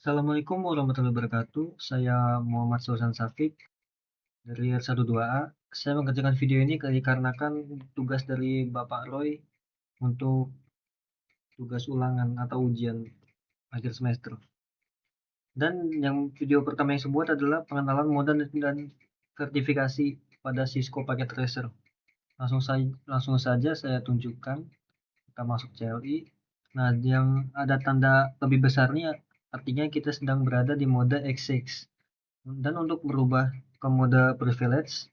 Assalamualaikum warahmatullahi wabarakatuh. Saya Muhammad Sausan Safik dari R12A. Saya mengerjakan video ini dikarenakan tugas dari Bapak Roy untuk tugas ulangan atau ujian akhir semester. Dan yang video pertama yang saya buat adalah pengenalan modal dan sertifikasi pada Cisco Packet Tracer. Langsung saja saya tunjukkan. Kita masuk CLI. Nah, yang ada tanda lebih besarnya artinya kita sedang berada di mode X6. Dan untuk berubah ke mode privilege,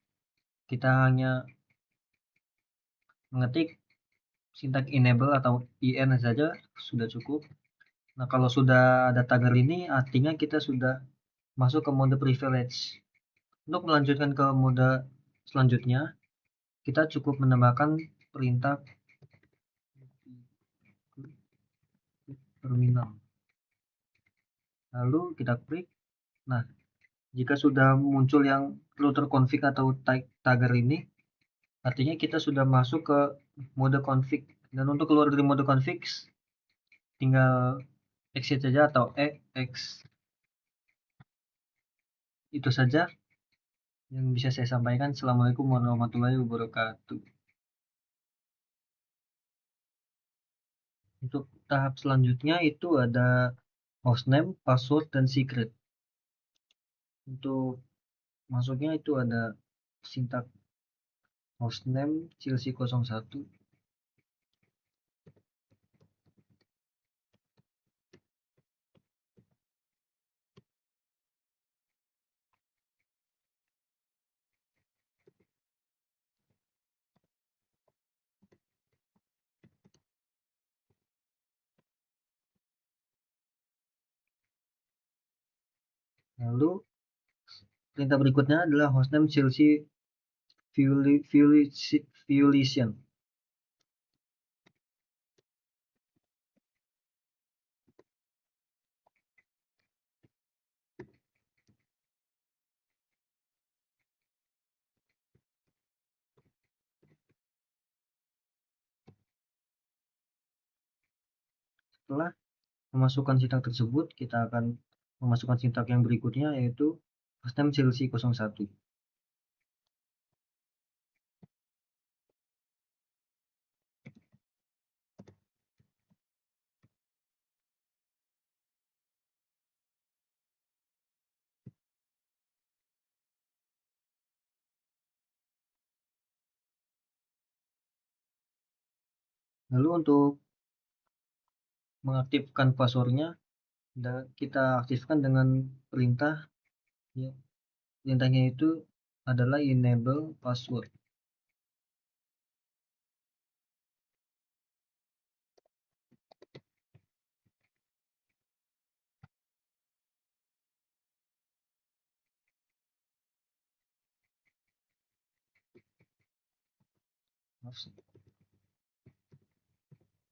kita hanya mengetik sintak enable atau in saja sudah cukup. Nah, kalau sudah ada tagar ini artinya kita sudah masuk ke mode privilege. Untuk melanjutkan ke mode selanjutnya, kita cukup menambahkan perintah terminal. Lalu kita klik. Nah, jika sudah muncul yang router config atau tagar ini, artinya kita sudah masuk ke mode config. Dan untuk keluar dari mode config, tinggal exit saja atau X. Itu saja yang bisa saya sampaikan. Assalamualaikum warahmatullahi wabarakatuh. Untuk tahap selanjutnya itu ada hostname, password, dan secret. Untuk masuknya itu ada sintak hostname Chelsea01. Lalu perintah berikutnya adalah hostname Chelsea Violation. Setelah memasukkan sintak tersebut, kita akan memasukkan sintak yang berikutnya, yaitu hostname Chelsea01. Lalu untuk mengaktifkan passwordnya, kita aktifkan dengan perintah, ya. Perintahnya itu adalah enable password.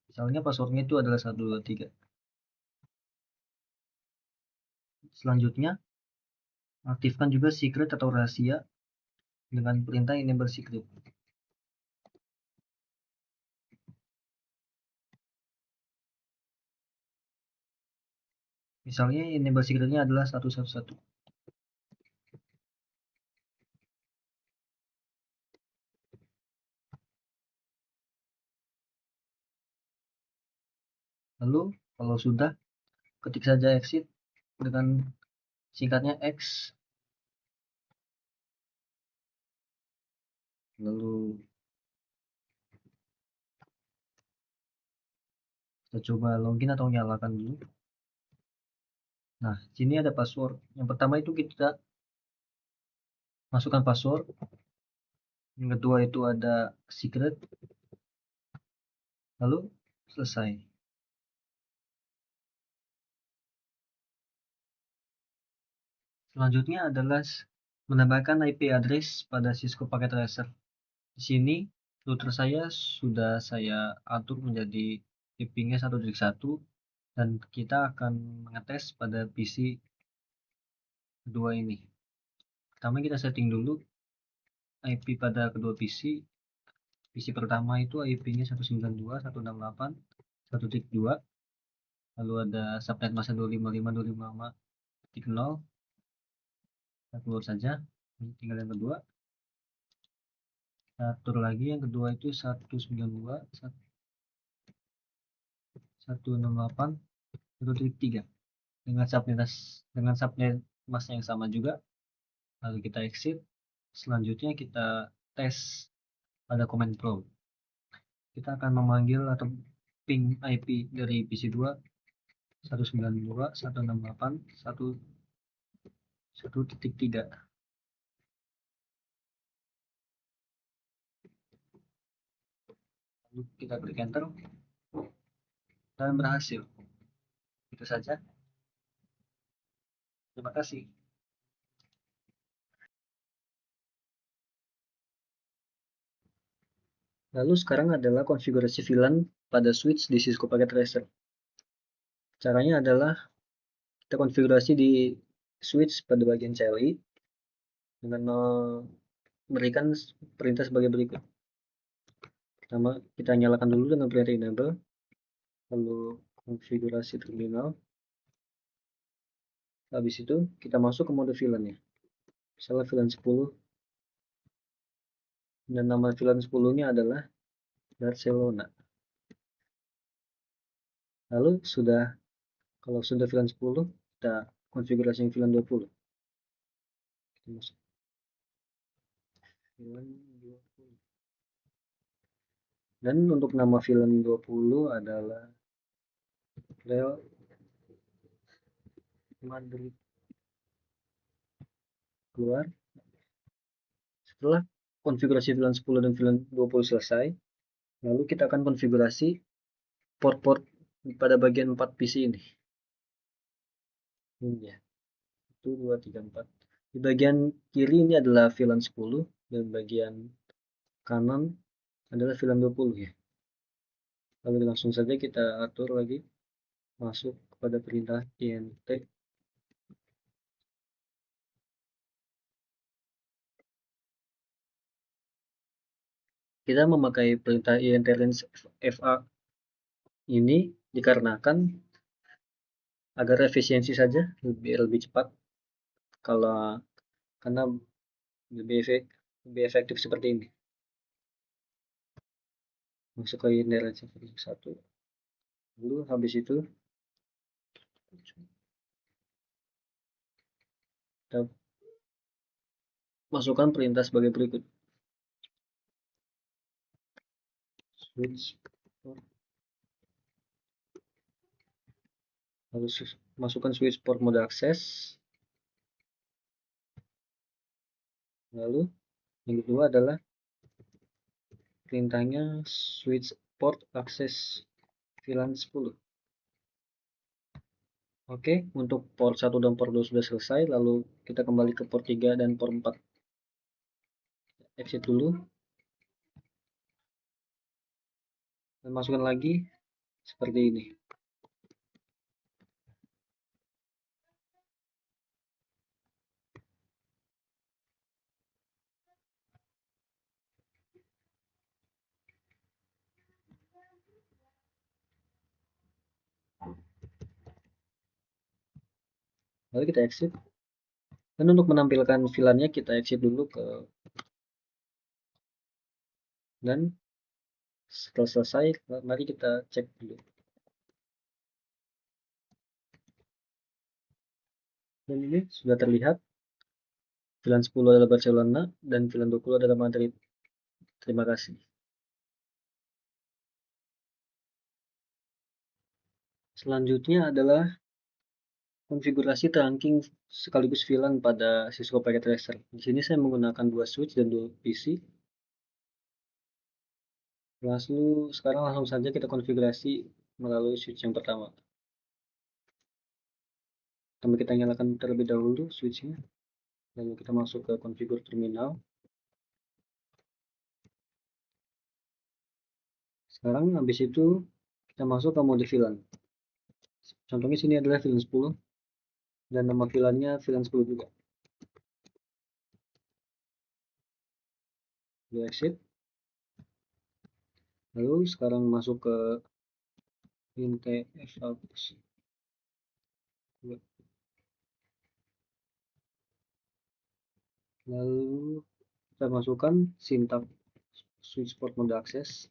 Misalnya passwordnya itu adalah 123. Selanjutnya, aktifkan juga secret atau rahasia dengan perintah enable secret. Misalnya enable secretnya adalah 111. Lalu kalau sudah, ketik saja exit dengan singkatnya X. Lalu kita coba login atau nyalakan dulu. Nah, sini ada password. Yang pertama itu kita masukkan password. Yang kedua itu ada secret. Lalu selesai. Selanjutnya adalah menambahkan IP address pada Cisco Packet Tracer. Di sini router saya sudah saya atur menjadi IP-nya 1.1 dan kita akan mengetes pada PC kedua ini. Pertama kita setting dulu IP pada kedua PC. PC pertama itu IP-nya 192.168.1.2. lalu ada subnet masa 255.255.0, kita keluar saja, tinggal yang kedua. Kita atur lagi, yang kedua itu 192.168.1.3 dengan subnet mask yang sama juga. Lalu kita exit. Selanjutnya kita tes pada command prompt. Kita akan memanggil atau ping IP dari PC2 192.168.1.3. Lalu kita klik enter dan berhasil. Itu saja. Terima kasih. Lalu sekarang adalah konfigurasi VLAN pada switch di Cisco Packet Tracer. Caranya adalah kita konfigurasi di switch pada bagian CLI dengan memberikan perintah sebagai berikut. Pertama, kita nyalakan dulu dengan perintah enable, lalu konfigurasi terminal. Habis itu kita masuk ke mode VLAN-nya. Misalnya VLAN 10, dan nama VLAN 10-nya adalah Barcelona. Lalu kalau sudah VLAN 10, kita konfigurasi VLAN 20. Kita masuk VLAN 20. Dan untuk nama VLAN 20 adalah Real Madrid. Keluar. Setelah konfigurasi VLAN 10 dan VLAN 20 selesai, lalu kita akan konfigurasi port-port pada bagian 4 PC ini. Ini ya. 1, 2, 3, 4. Di bagian kiri ini adalah VLAN 10 dan bagian kanan adalah VLAN 20 ya. Lalu langsung saja kita atur lagi, masuk kepada perintah int. Kita memakai perintah int range fa ini dikarenakan agar efisiensi saja, lebih cepat, karena lebih efektif seperti ini. Masuk ke int range 1. Lalu habis itu kita masukkan perintah sebagai berikut. Switch port. Lalu masukkan switch port mode akses. Lalu yang kedua adalah perintahnya switch port akses VLAN 10. Oke, untuk port 1 dan port 2 sudah selesai, lalu kita kembali ke port 3 dan port 4. Exit dulu. Dan masukkan lagi seperti ini. Lalu kita exit. Dan untuk menampilkan VLAN-nya kita exit dulu dan setelah selesai, mari kita cek dulu. Dan ini sudah terlihat VLAN 10 adalah Barcelona dan VLAN 20 adalah Madrid. Terima kasih. Selanjutnya adalah konfigurasi trunking sekaligus VLAN pada Cisco Packet Tracer. Di sini saya menggunakan 2 switch dan 2 PC. Lalu sekarang langsung saja kita konfigurasi melalui switch yang pertama. Pertama kita nyalakan terlebih dahulu switchnya. Lalu kita masuk ke configure terminal. Sekarang habis itu kita masuk ke mode VLAN. Contohnya sini adalah VLAN 10 dan nama VLAN-nya VLAN 10 juga. Lalu exit. Lalu sekarang masuk ke int fa Lalu kita masukkan sintak switch port mode akses.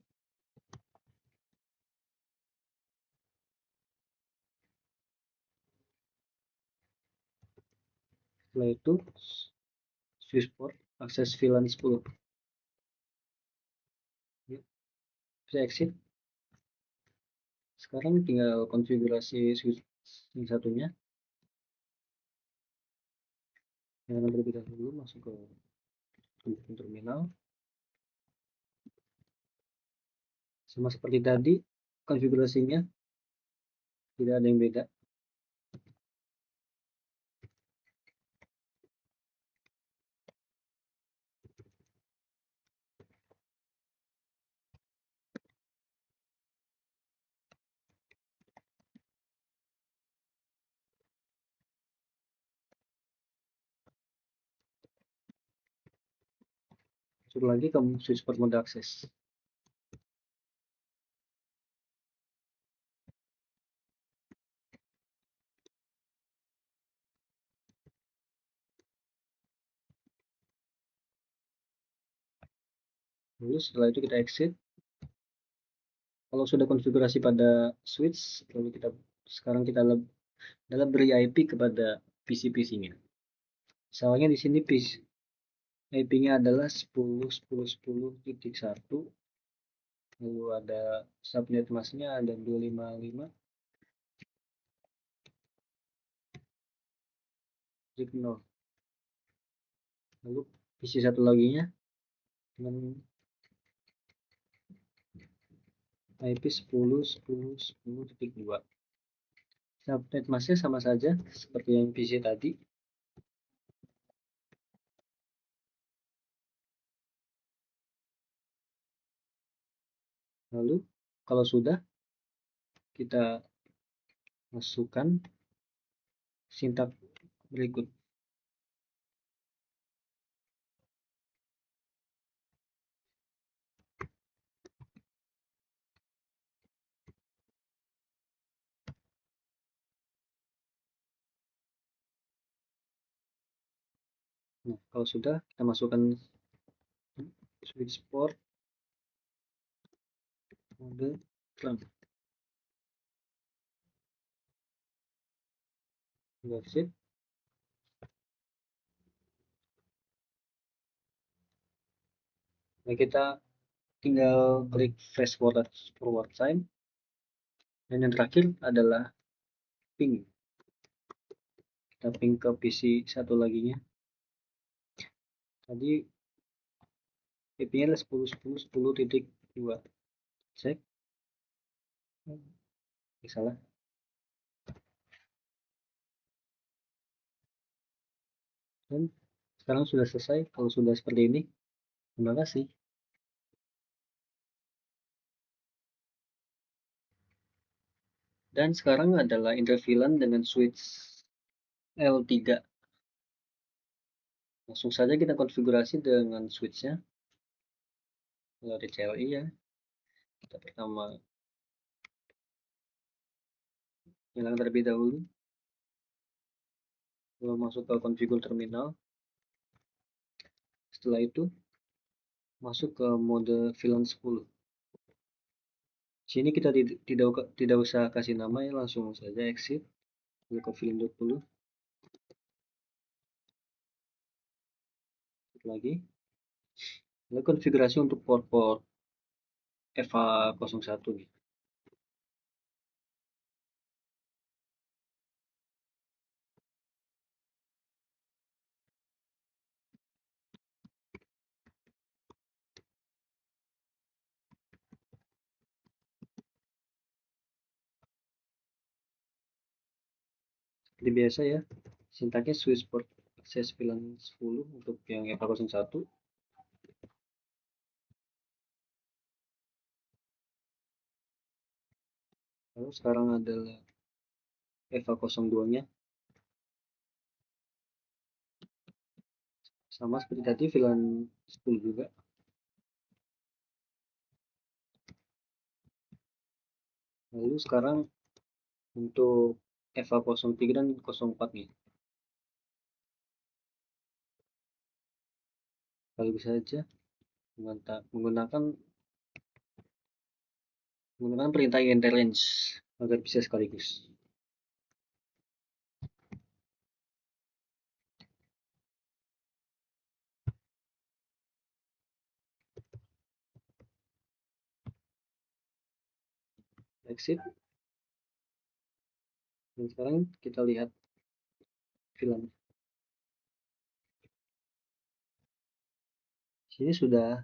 Setelah itu switch port akses VLAN 10. Bisa exit. Sekarang tinggal konfigurasi switch yang satunya. Yang terlebih dahulu masuk ke terminal. Sama seperti tadi, konfigurasinya tidak ada yang beda. Masuk lagi ke switch port mode akses. Lalu setelah itu kita exit. Kalau sudah konfigurasi pada switch, lalu sekarang kita dalam beri IP kepada PC-PC-nya. Misalnya di sini IP-nya adalah 10.10.10.1, lalu ada subnet masknya ada 255, lalu PC satu lagi-nya dengan IP 10.10.10.2. Subnet masknya sama saja seperti yang PC tadi. Lalu kalau sudah, kita masukkan sintak berikut. Nah, kalau sudah, kita masukkan switch port mode clamp. That's it. Nah, kita tinggal klik fast forward time. Dan yang terakhir adalah ping. Kita ping ke PC satu laginya. Tadi IP-nya adalah 10.10.10.2. Cek. Salah. Dan sekarang sudah selesai. Kalau sudah seperti ini, terima kasih. Dan sekarang adalah interVLAN dengan switch L3. Langsung saja kita konfigurasi dengan switchnya. Kalau di CLI ya, kita pertama nyalakan terlebih dahulu. Lalu masuk ke configure terminal. Setelah itu masuk ke mode VLAN 10. Sini kita tidak usah kasih nama ya, langsung saja exit ke VLAN 20. Lagi. Lalu konfigurasi untuk port-port EVA 01 nih. Seperti biasa ya, sintaknya switch port akses VLAN 10 untuk yang EVA 01. Lalu sekarang adalah EVA 02-nya. Sama seperti tadi VLAN 10 juga. Lalu sekarang untuk EVA 03 dan 04 nih. Kalau bisa saja menggunakan perintah enter range agar bisa sekaligus. Exit. Dan sekarang kita lihat film. Sini sudah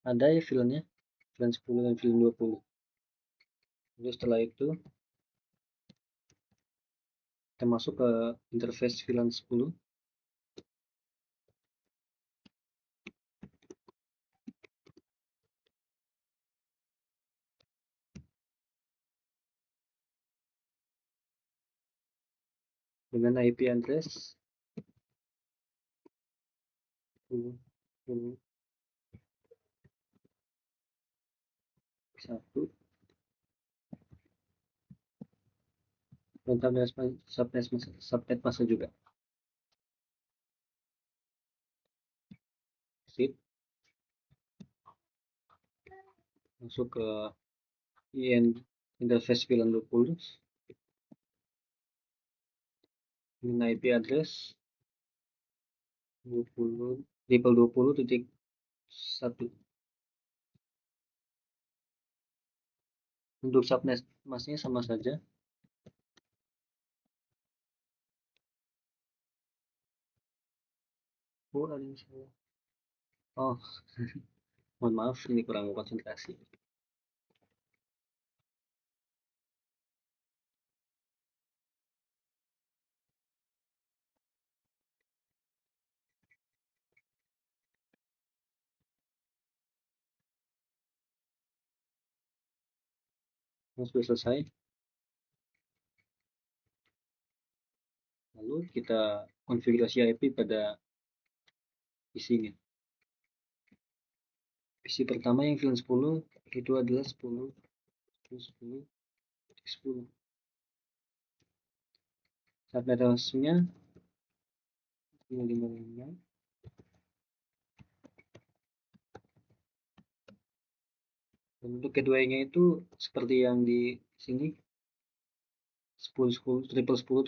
ada ya filmnya, film 10 dan film 20. Lalu setelah itu kita masuk ke interface film 10. Dengan IP address 10, 1 dan subnet masuk juga. Sip. Masuk ke interface film 20 dengan IP address 20.1. Untuk subnet masnya sama saja. Oh, ada yang salah. Oh, mohon maaf, ini kurang konsentrasi. Sudah selesai. Lalu kita konfigurasi IP pada PC-nya. PC pertama yang film 10 itu adalah 10 10. Subnet hostnya 555. Dan untuk keduanya itu seperti yang di sini 10.10.10.1.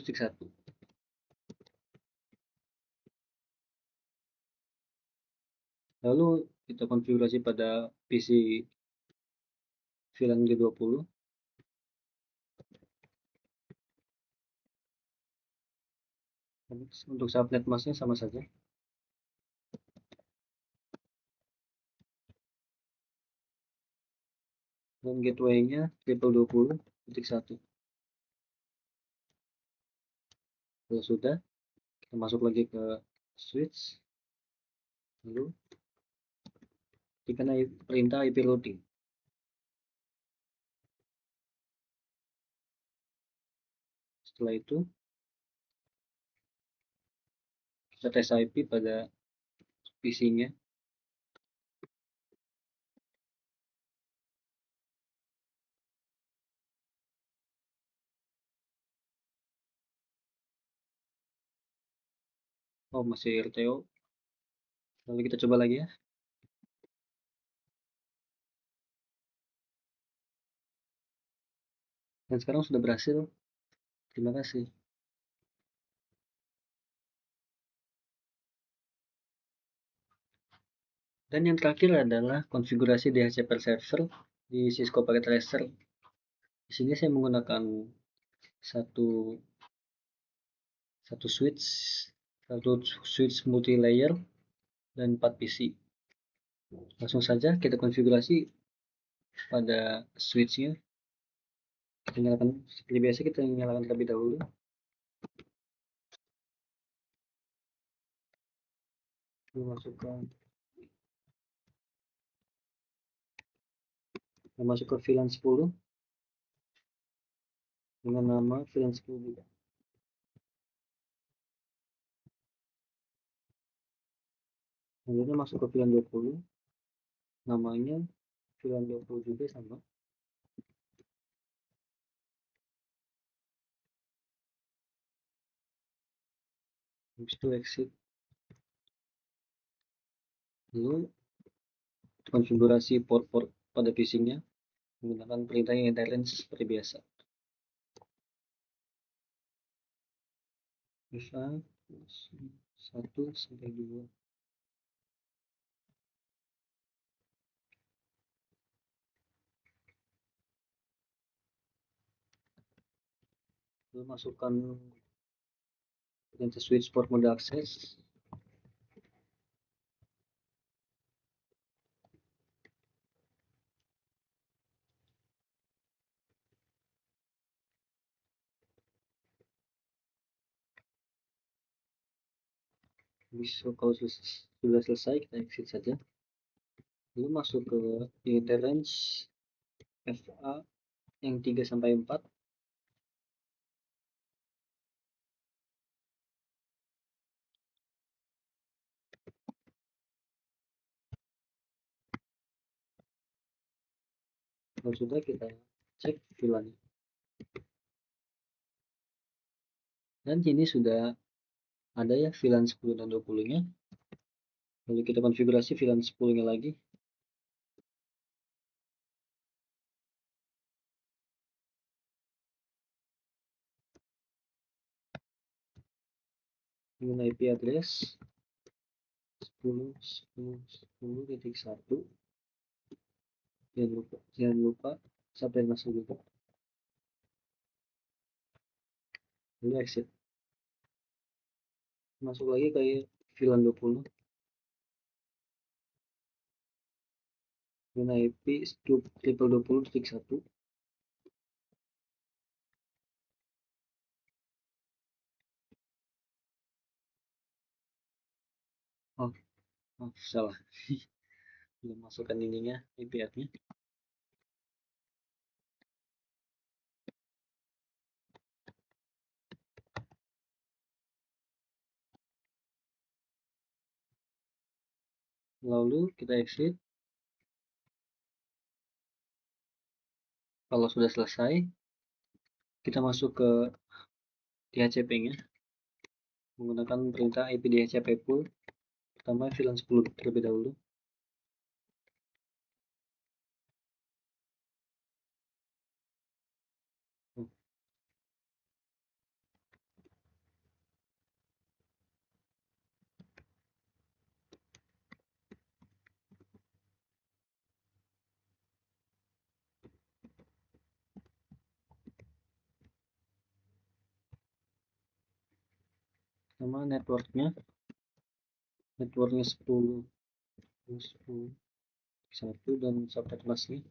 Lalu kita konfigurasi pada PC VLAN G20. Untuk subnet masknya sama saja. Dan gateway-nya triple 20.1. Kalau sudah, kita masuk lagi ke switch. Lalu tekan perintah IP routing. Setelah itu kita tes IP pada PC-nya. Oh, masih RTO. Lalu kita coba lagi ya. Dan sekarang sudah berhasil. Terima kasih. Dan yang terakhir adalah konfigurasi DHCP server di Cisco Packet Tracer. Di sini saya menggunakan satu switch multi layer dan 4 PC. Langsung saja kita konfigurasi pada switchnya. Kita nyalakan seperti biasa, kita nyalakan terlebih dahulu. Masuk ke VLAN 10 dengan nama VLAN 10 juga. Kemudian masuk ke VLAN 20, namanya VLAN 20 juga sama. Habis itu exit. Lalu konfigurasi port-port pada PC-nya menggunakan perintah interrange seperti biasa. Bisa 1 sampai 2. Lalu masukkan perintah switch port mode access. Bisa kalau sudah selesai kita exit saja. Lalu masuk ke unit range FA yang 3 sampai 4. Kalau sudah kita cek VLAN. Dan ini sudah ada ya VLAN 10 dan 20-nya. Lalu kita konfigurasi VLAN 10-nya lagi. Dengan IP address 10.10.10.1. Jangan lupa sampai masuk juga. Lalu exit. Masuk lagi ke VLAN 20 dengan IP 20.20.1. Oh, salah. Belum masukkan ininya, IP-nya. Lalu kita exit. Kalau sudah selesai, kita masuk ke DHCP-nya menggunakan perintah IP DHCP pool. Pertama VLAN 10 terlebih dahulu. Sama networknya 10 1 dan subnet masnya.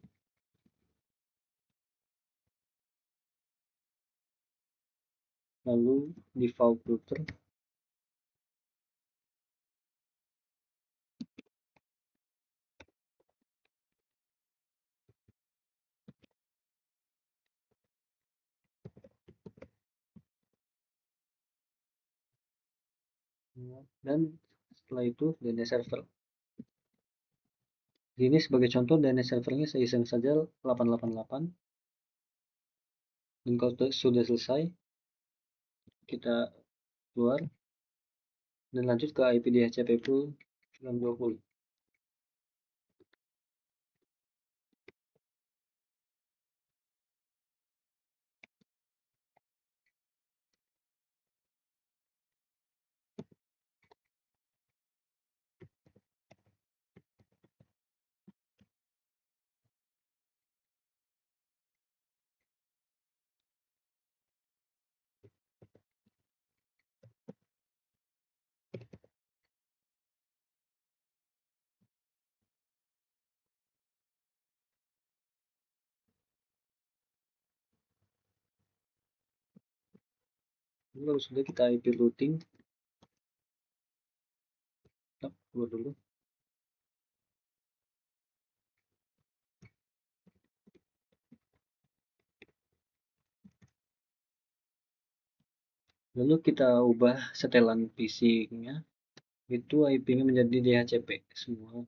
Lalu default router. Dan setelah itu DNS server. Ini sebagai contoh DNS servernya saya iseng saja 888. Dan kalau sudah selesai, kita keluar dan lanjut ke IP DHCP pool 920. Lalu sudah kita IP routing. Kita keluar dulu. Lalu kita ubah setelan PC-nya, itu IP-nya menjadi DHCP semua.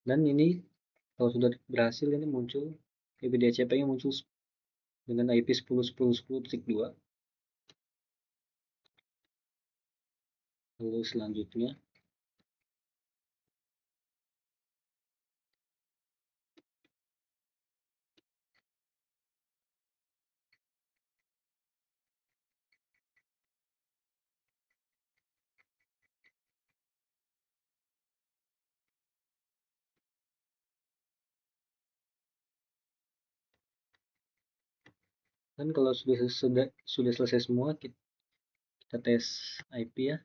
Dan ini kalau sudah berhasil, ini muncul IP DHCP-nya muncul dengan IP 10.10.10.2. Lalu selanjutnya kan kalau sudah selesai semua, kita tes IP ya.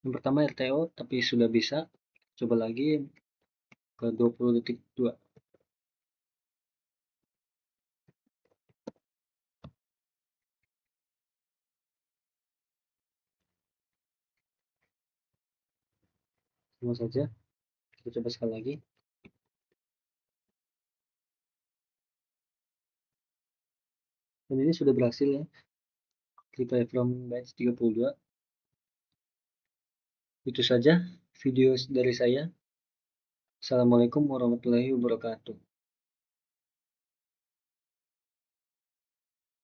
Yang pertama RTO tapi sudah bisa, coba lagi ke 20.2. Sama saja, kita coba sekali lagi. Dan ini sudah berhasil ya, reply from batch 32. Itu saja video dari saya. Assalamualaikum warahmatullahi wabarakatuh.